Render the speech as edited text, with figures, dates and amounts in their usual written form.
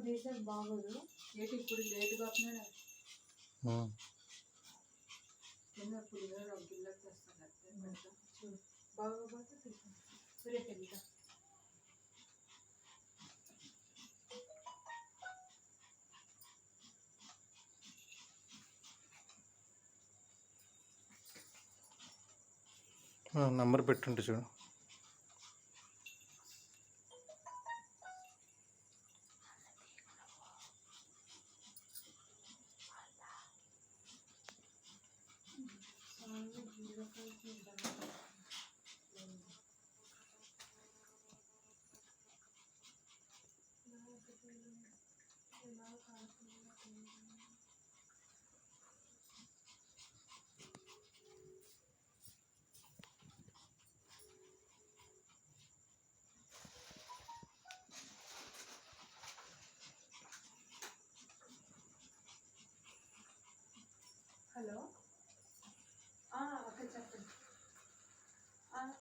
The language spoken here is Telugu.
చేసే బాగోదు ఏంటి ఇప్పుడు లేట్గా వస్తున్నాడు పులిహోర గిన్నెకి తెస్తాను చూడు బాగోపోతే రేపు వెళ్తా నంబర్ పెట్టుంటే చూడు. హలో